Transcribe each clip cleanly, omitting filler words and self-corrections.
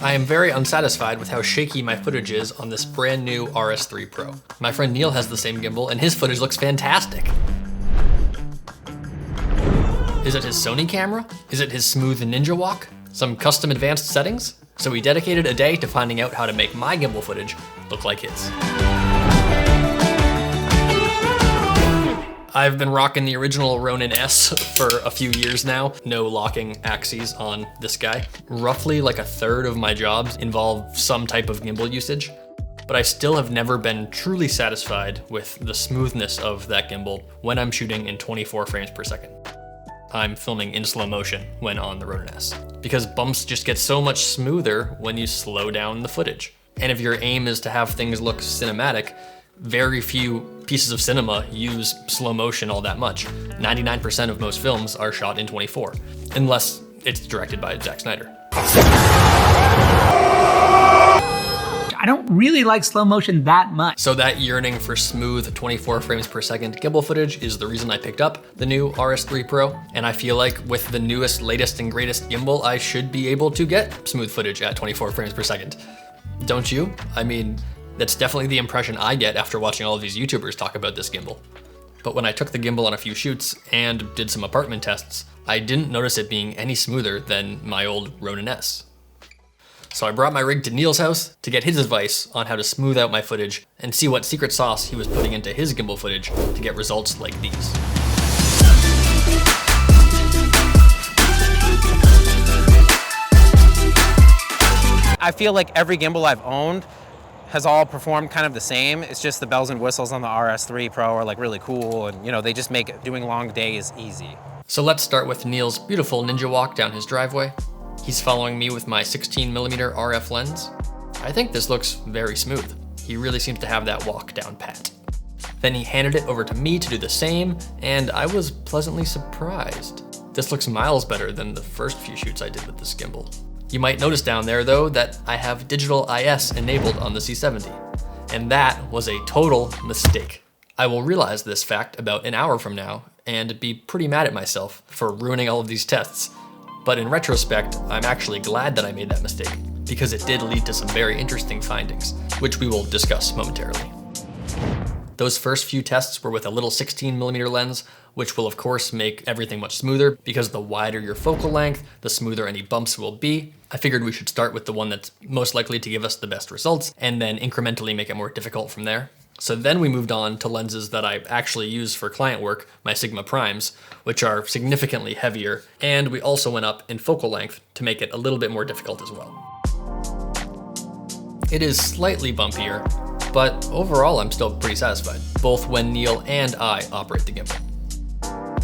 I am very unsatisfied with how shaky my footage is on this brand new RS3 Pro. My friend Neil has the same gimbal and his footage looks fantastic. Is it his Sony camera? Is it his smooth ninja walk? Some custom advanced settings? So we dedicated a day to finding out how to make my gimbal footage look like his. I've been rocking the original Ronin-s for a few years now. No locking axes on this guy. Roughly like a third of my jobs involve some type of gimbal usage, but I still have never been truly satisfied with the smoothness of that gimbal when I'm shooting in 24 frames per second. I'm filming in slow motion when on the Ronin-s, because bumps just get so much smoother when you slow down the footage. And if your aim is to have things look cinematic, very few pieces of cinema use slow motion all that much. 99% of most films are shot in 24, unless it's directed by Zack Snyder. I don't really like slow motion that much. So that yearning for smooth 24 frames per second gimbal footage is the reason I picked up the new RS3 Pro. And I feel like with the newest, latest, and greatest gimbal, I should be able to get smooth footage at 24 frames per second. Don't you? I mean, that's definitely the impression I get after watching all of these YouTubers talk about this gimbal. But when I took the gimbal on a few shoots and did some apartment tests, I didn't notice it being any smoother than my old Ronin-s. So I brought my rig to Neil's house to get his advice on how to smooth out my footage and see what secret sauce he was putting into his gimbal footage to get results like these. I feel like every gimbal I've owned has all performed kind of the same. It's just the bells and whistles on the RS3 Pro are like really cool, and you know, they just make doing long days easy. So let's start with Neil's beautiful ninja walk down his driveway. He's following me with my 16mm RF lens. I think this looks very smooth. He really seems to have that walk down pat. Then he handed it over to me to do the same, and I was pleasantly surprised. This looks miles better than the first few shoots I did with this gimbal. You might notice down there though that I have digital IS enabled on the C70, and that was a total mistake. I will realize this fact about an hour from now and be pretty mad at myself for ruining all of these tests. But in retrospect, I'm actually glad that I made that mistake, because it did lead to some very interesting findings, which we will discuss momentarily. Those first few tests were with a little 16mm lens, which will of course make everything much smoother, because the wider your focal length, the smoother any bumps will be. I figured we should start with the one that's most likely to give us the best results, and then incrementally make it more difficult from there. So then we moved on to lenses that I actually use for client work, my Sigma Primes, which are significantly heavier, and we also went up in focal length to make it a little bit more difficult as well. It is slightly bumpier, but overall I'm still pretty satisfied, both when Neil and I operate the gimbal.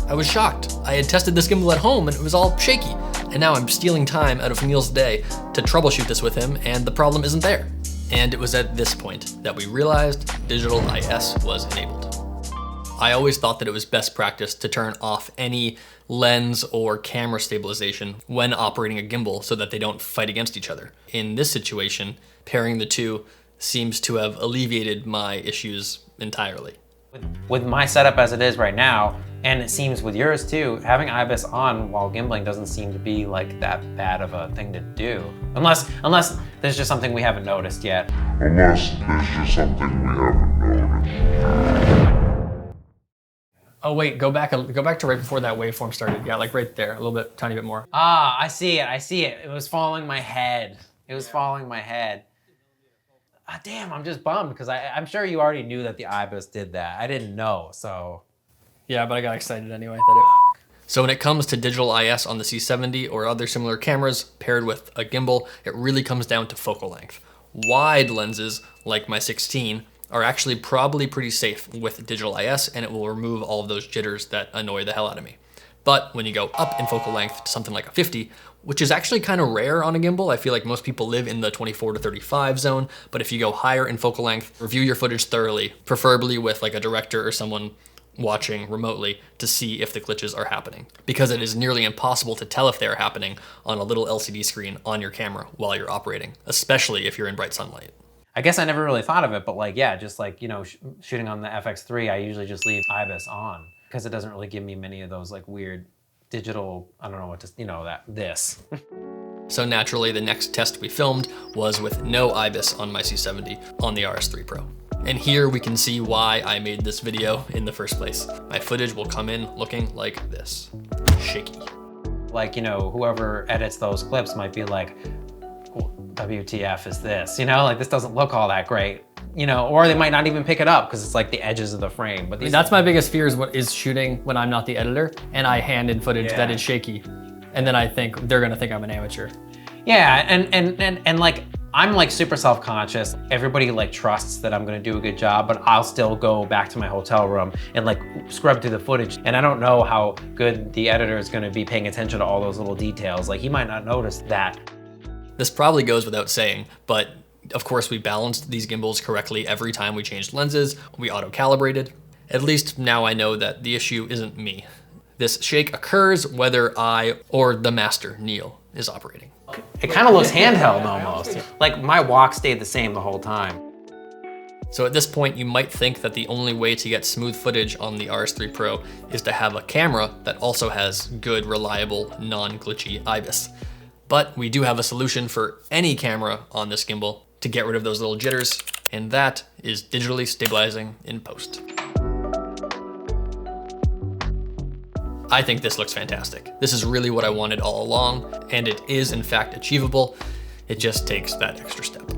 I was shocked. I had tested this gimbal at home and it was all shaky, and now I'm stealing time out of Neil's day to troubleshoot this with him, and the problem isn't there. And it was at this point that we realized digital IS was enabled. I always thought that it was best practice to turn off any lens or camera stabilization when operating a gimbal so that they don't fight against each other. In this situation, pairing the two seems to have alleviated my issues entirely. With my setup as it is right now, and it seems with yours too, having IBIS on while gimbling doesn't seem to be like that bad of a thing to do. Unless there's just something we haven't noticed yet. Oh wait, go back to right before that waveform started. Yeah, like right there, a little bit, tiny bit more. Ah, I see it. It was following my head. Following my head. Ah, damn, I'm just bummed because I'm sure you already knew that the IBIS did that. I didn't know, so. Yeah, but I got excited anyway. So when it comes to digital IS on the C70 or other similar cameras paired with a gimbal, it really comes down to focal length. Wide lenses, like my 16, are actually probably pretty safe with digital IS, and it will remove all of those jitters that annoy the hell out of me. But when you go up in focal length to something like a 50, which is actually kind of rare on a gimbal, I feel like most people live in the 24 to 35 zone, but if you go higher in focal length, review your footage thoroughly, preferably with like a director or someone watching remotely to see if the glitches are happening, because it is nearly impossible to tell if they are happening on a little LCD screen on your camera while you're operating, especially if you're in bright sunlight. I guess I never really thought of it, but like, yeah, just like, you know, shooting on the FX3, I usually just leave IBIS on because it doesn't really give me many of those like weird digital, I don't know what to, you know, this. So naturally, the next test we filmed was with no IBIS on my C70 on the RS3 Pro. And here we can see why I made this video in the first place. My footage will come in looking like this, shaky. Like, you know, whoever edits those clips might be like, WTF is this? You know, like this doesn't look all that great. You know, or they might not even pick it up because it's like the edges of the frame. But that's my biggest fear is shooting when I'm not the editor and I hand in footage that is shaky. And then I think they're gonna think I'm an amateur. Yeah, and like, I'm like super self-conscious. Everybody like trusts that I'm gonna do a good job, but I'll still go back to my hotel room and like scrub through the footage. And I don't know how good the editor is gonna be paying attention to all those little details. Like he might not notice that. This probably goes without saying, but of course we balanced these gimbals correctly every time we changed lenses, we auto-calibrated. At least now I know that the issue isn't me. This shake occurs whether I or the master, Neil, is operating. It kind of looks handheld almost. Like my walk stayed the same the whole time. So at this point, you might think that the only way to get smooth footage on the RS3 Pro is to have a camera that also has good, reliable, non-glitchy IBIS. But we do have a solution for any camera on this gimbal to get rid of those little jitters, and that is digitally stabilizing in post. I think this looks fantastic. This is really what I wanted all along, and it is in fact achievable. It just takes that extra step.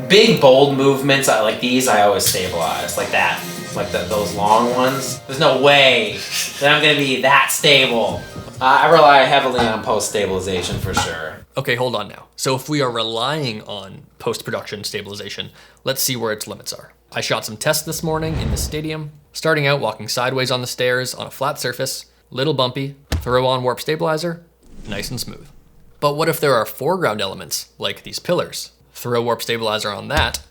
Big, bold movements like these, I always stabilize, like that. Like those long ones. There's no way that I'm gonna be that stable. I rely heavily on post-stabilization for sure. Okay, hold on now. So if we are relying on post-production stabilization, let's see where its limits are. I shot some tests this morning in the stadium, starting out walking sideways on the stairs on a flat surface, little bumpy, throw on warp stabilizer, nice and smooth. But what if there are foreground elements, like these pillars? Throw warp stabilizer on that.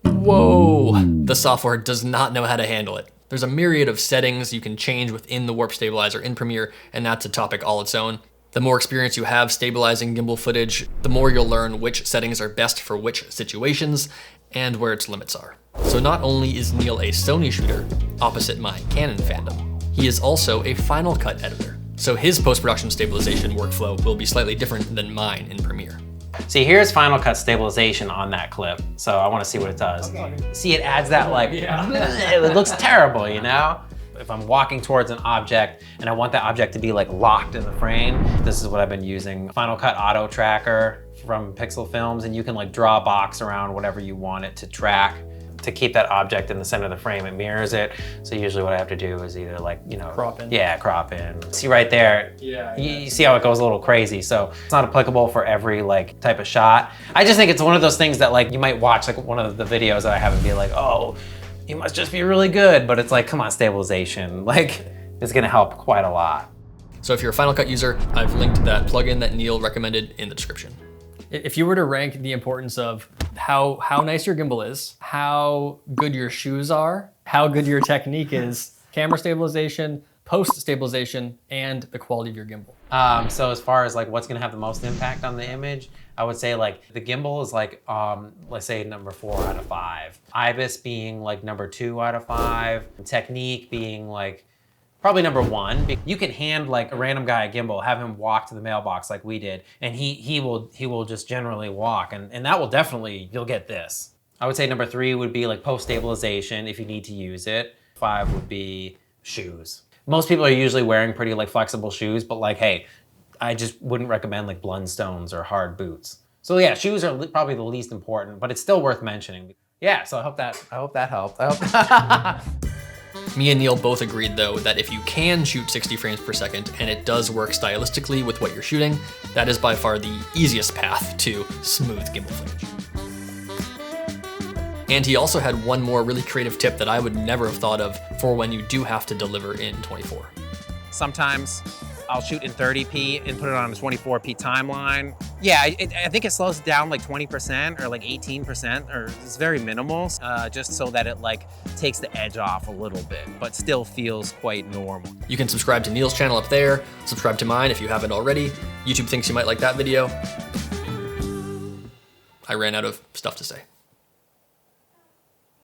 Whoa! The software does not know how to handle it. There's a myriad of settings you can change within the warp stabilizer in Premiere, and that's a topic all its own. The more experience you have stabilizing gimbal footage, the more you'll learn which settings are best for which situations and where its limits are. So not only is Neil a Sony shooter, opposite my Canon fandom, he is also a Final Cut editor. So his post-production stabilization workflow will be slightly different than mine in Premiere. See, here's Final Cut stabilization on that clip. So I want to see what it does. See, it adds that like, it looks terrible, you know? If I'm walking towards an object and I want that object to be like locked in the frame, this is what I've been using. Final Cut Auto Tracker from Pixel Films, and you can like draw a box around whatever you want it to track to keep that object in the center of the frame. It mirrors it. So usually what I have to do is either like, you know, crop in. Yeah, crop in. See right there, you see how it goes a little crazy. So it's not applicable for every like type of shot. I just think it's one of those things that like you might watch like one of the videos that I have and be like, oh, you must just be really good. But it's like, come on, stabilization. Like, it's gonna help quite a lot. So if you're a Final Cut user, I've linked that plugin that Neil recommended in the description. If you were to rank the importance of how nice your gimbal is, how good your shoes are, how good your technique is, camera stabilization, post stabilization, and the quality of your gimbal. So as far as like what's gonna have the most impact on the image, I would say like the gimbal is like, let's say number 4 out of 5. IBIS being like number 2 out of 5. Technique being like probably number 1. You can hand like a random guy a gimbal, have him walk to the mailbox like we did, and he will just generally walk, and that will definitely, you'll get this. I would say number 3 would be like post-stabilization if you need to use it. 5 would be shoes. Most people are usually wearing pretty like flexible shoes, but like, hey, I just wouldn't recommend like Blundstones or hard boots. So yeah, shoes are probably the least important, but it's still worth mentioning. Yeah, so I hope that helped. Me and Neil both agreed though that if you can shoot 60 frames per second and it does work stylistically with what you're shooting, that is by far the easiest path to smooth gimbal footage. And he also had one more really creative tip that I would never have thought of for when you do have to deliver in 24. Sometimes I'll shoot in 30p and put it on a 24p timeline. Yeah, I think it slows it down like 20% or like 18%, or it's very minimal, just so that it like takes the edge off a little bit, but still feels quite normal. You can subscribe to Neil's channel up there, subscribe to mine if you haven't already. YouTube thinks you might like that video. I ran out of stuff to say.